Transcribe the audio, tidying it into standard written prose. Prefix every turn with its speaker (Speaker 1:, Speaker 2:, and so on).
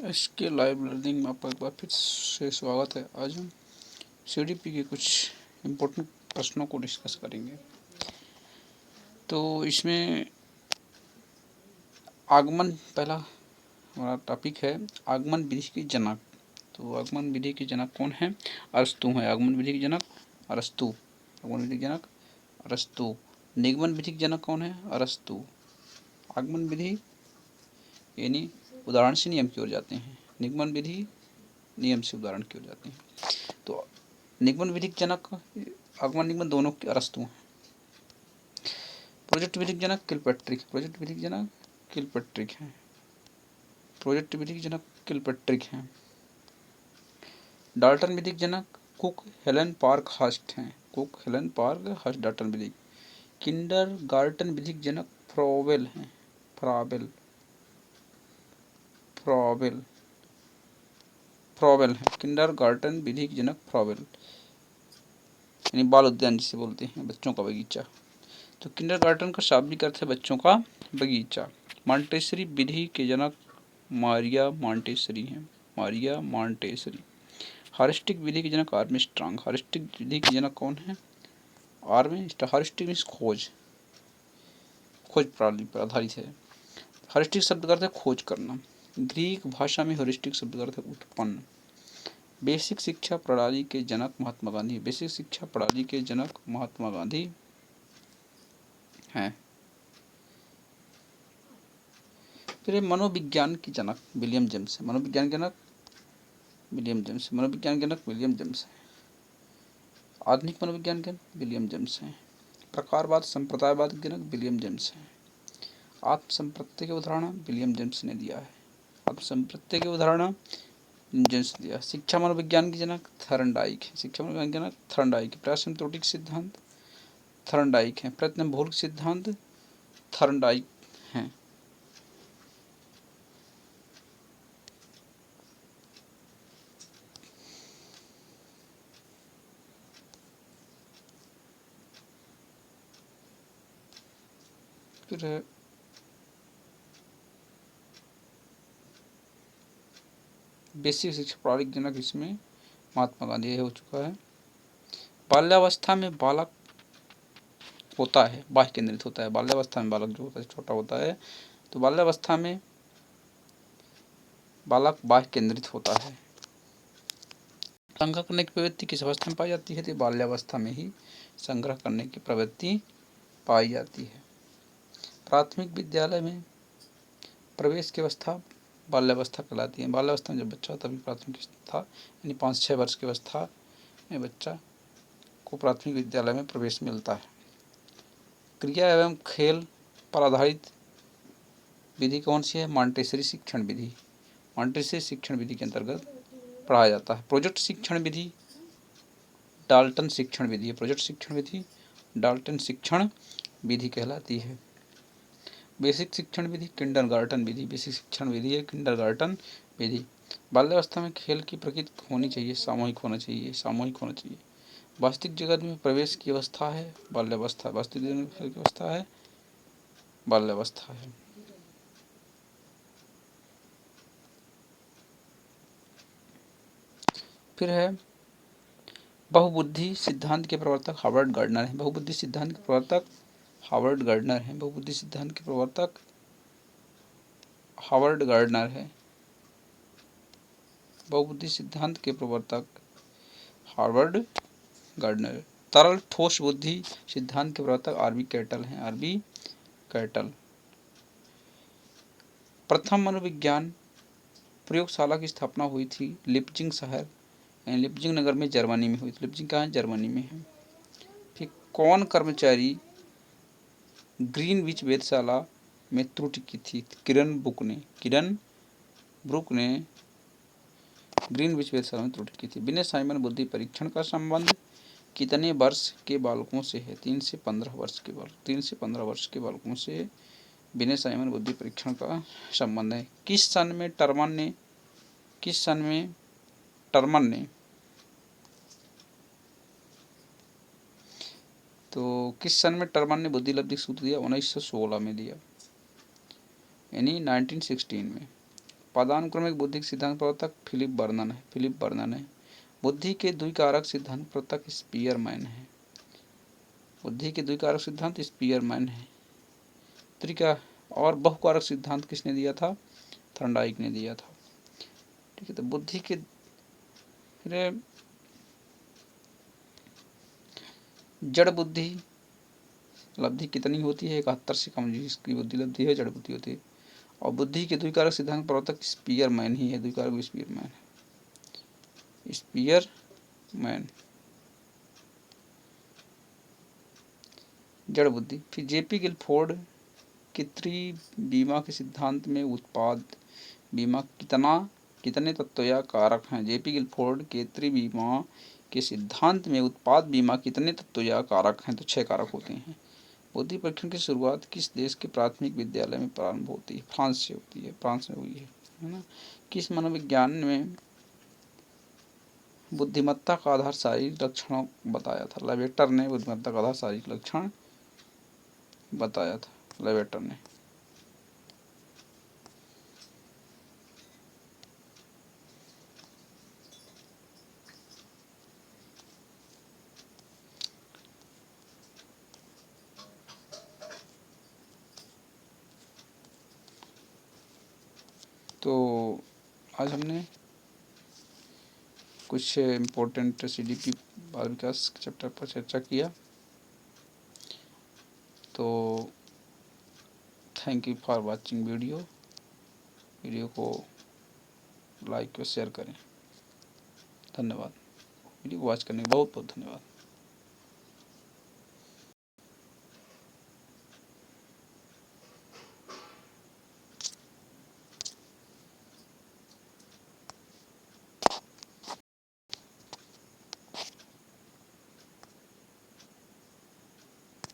Speaker 1: इसके live learning में आपका एक बार फिर से स्वागत है। आज हम सीडीपी के कुछ इम्पोर्टेंट प्रश्नों को डिस्कस करेंगे। तो इसमें आगमन पहला हमारा टॉपिक है, आगमन विधि के जनक। तो आगमन विधि के जनक कौन है? अरस्तु है आगमन विधि के जनक, अरस्तु। आगमन विधि के जनक अरस्तु। निगमन विधि के जनक कौन है? अरस्तु। आगमन विधि यानी उदाहरण से नियम की ओर जाते हैं, निगमन विधि नियम से उदाहरण की ओर जाते हैं। तो निगमन विधि के जनक, आगमन निगमन दोनों के अरस्तु हैं। प्रोजेक्ट विधि के जनक किलपैट्रिक, प्रोजेक्ट विधि के जनक किलपैट्रिक हैं। प्रोजेक्ट विधि के जनक किलपैट्रिक हैं। डाल्टन विधि के जनक कुक हेलन पार्क हर्स्ट हैं। Cook Helen Parkhurst Dalton विधि। किंडरगार्टन विधि के जनक फ्रॉबेल हैं। फ्राबेल फ्रॉबेल फ्रॉबेल हैं। किंडरगार्टन विधि के जनक फ्रॉबेल, यानी बाल उद्यान जिसे बोलते हैं, बच्चों का बगीचा। तो किंडरगार्टन का शाब्दिक अर्थ है बच्चों का बगीचा। मॉन्टेसरी विधि के जनक मारिया मॉन्टेसरी हैं। मारिया मॉन्टेसरी। हारिस्टिक विधि के जनक आर्मस्ट्रांग। हारिस्टिक विधि के जनक कौन है? आर्मस्ट्रांग। हारिस्टिक मीन्स खोज, खोज प्रणाली पर आधारित है। हारिस्टिक शब्द का अर्थ है खोज करना। ग्रीक भाषा में हारिस्टिक शब्द का अर्थ है उत्पन्न। बेसिक शिक्षा प्रणाली के जनक महात्मा गांधी। बेसिक शिक्षा प्रणाली के जनक महात्मा गांधी हैं। फिर मनोविज्ञान के जनक विलियम जेम्स है। मनोविज्ञान के जनक विलियम जेम्स। मनोविज्ञान के जनक विलियम जेम्स है। आधुनिक मनोविज्ञान के जनक विलियम जेम्स हैं। प्रकारवाद संप्रदायवाद के जनक विलियम जेम्स हैं। आत्मसंप्रत्यय के उदाहरण विलियम जेम्स ने दिया है। आत्मसंप्रत्यय के उदाहरण जेम्स ने दिया। शिक्षा मनोविज्ञान के जनक थर्नडाइक है। शिक्षा मनोविज्ञान के जनक थर्नडाइक। प्रश्न त्रुटि सिद्धांत थर्नडाइक है। प्रयत्न भूल सिद्धांत थर्नडाइक हैं। फिर है बेसिक शिक्षा प्रणाली के जनक, इसमें महात्मा गांधी हो चुका है। बाल्यावस्था में बालक होता है बाह्य केंद्रित होता है। बाल्यावस्था में बालक जो होता है छोटा होता है, तो बाल्यावस्था में बालक बाह्य केंद्रित होता है। संग्रह करने की प्रवृत्ति किस अवस्था में पाई जाती है? तो बाल्यावस्था में ही संग्रह करने की प्रवृत्ति पाई जाती है। प्राथमिक विद्यालय में प्रवेश की अवस्था बाल्यावस्था कहलाती है। बाल्यावस्था में जब बच्चा तभी प्राथमिक अवस्था यानी 5-6 वर्ष की अवस्था में बच्चा को प्राथमिक विद्यालय में प्रवेश मिलता है। क्रिया एवं खेल पर आधारित विधि कौन सी है? मॉन्टेसरी शिक्षण विधि। मॉन्टेसरी शिक्षण विधि के अंतर्गत पढ़ाया जाता है। प्रोजेक्ट शिक्षण विधि डाल्टन शिक्षण विधि है। प्रोजेक्ट शिक्षण विधि डाल्टन शिक्षण विधि कहलाती है। बेसिक शिक्षण विधि किंडरगार्टन विधि। बेसिक शिक्षण विधि है किंडरगार्टन विधि। बाल्यावस्था में खेल की प्रकृति होनी चाहिए, सामूहिक होना चाहिए, सामूहिक होना चाहिए। वास्तविक जगत में प्रवेश की अवस्था है बाल्यावस्था। वास्तविक जगत में प्रवेश की अवस्था है बाल्यावस्था है। फिर है बहुबुद्धि सिद्धांत के प्रवर्तक हार्वर्ड गार्डनर है। बहुबुद्धि सिद्धांत के प्रवर्तक हार्वर्ड गार्डनर है। बहुबुद्धि सिद्धांत के प्रवर्तक हार्वर्ड गार्डनर है। बहुबुद्धि सिद्धांत के प्रवर्तक हार्वर्ड गार्डनर। तरल ठोस बुद्धि सिद्धांत के प्रवर्तक आरबी कैटल हैं। RB Cattell. प्रथम मनोविज्ञान प्रयोगशाला की स्थापना हुई थी लिप्जिंग शहर, लिप्जिंग नगर में जर्मनी में हुई थी। लिप्जिंग कहाँ है? जर्मनी में है। फिर कौन कर्मचारी ग्रीनविच वेधशाला में त्रुटि की थी? किरण ब्रुक ने। किरण ब्रुक ने ग्रीनविच वेधशाला में त्रुटि की थी। बिने साइमन बुद्धि परीक्षण का संबंध कितने वर्ष के बालकों से है? 3 से 15 वर्ष के बालक। 3 से 15 वर्ष के बालकों से बिने साइमन बुद्धि परीक्षण का संबंध है। किस सन में टर्मन ने तो किस सन में टर्मन ने बुद्धि लब्धि सूत्र दिया? 1916 में दिया, यानी 1916 में। पदानुक्रमिक बुद्धि के सिद्धांत प्रवर्तक फिलिप बर्नन है। बुद्धि के द्विकारक सिद्धांत प्रवर्तक स्पीयरमैन है। बुद्धि के द्विकारक सिद्धांत स्पीयरमैन है। त्रिका और बहुकारक सिद्धांत किसने दिया था? थर्नडाइक ने दिया था। ठीक है, तो बुद्धि के जड़ बुद्धि लब्धि कितनी होती है? 71 से कम जिसकी बुद्धि लब्धि है जड़ बुद्धि होती है। और बुद्धि के द्विकारक सिद्धांत प्रवर्तक स्पीयरमैन ही है। द्विकारक स्पीयरमैन है। स्पीयरमैन जड़ बुद्धि। फिर जेपी गिलफोर्ड के त्रिबीमा के सिद्धांत में उत्पाद बीमा कितने तत्व या कारक हैं? जेपी गिलफोर्ड के त्रिबीमा के सिद्धांत में उत्पाद बीमा कितने तत्व या कारक हैं? तो 6 कारक होते हैं। बुद्धि परीक्षण की शुरुआत किस देश के प्राथमिक विद्यालय में प्रारंभ होती है? फ्रांस से होती है। फ्रांस में हुई है ना। किस मनोविज्ञान में बुद्धिमत्ता का आधार शारीरिक लक्षणों बताया था? लेवेटर ने बुद्धिमत्ता का आधार शारीरिक लक्षण बताया था। लेवेटर ने। तो आज हमने कुछ इम्पोर्टेंट सीडीपी बाल विकास चैप्टर पर चर्चा किया। तो thank you for watching video को लाइक और शेयर करें। धन्यवाद। वीडियो को वॉच करने के बहुत बहुत धन्यवाद।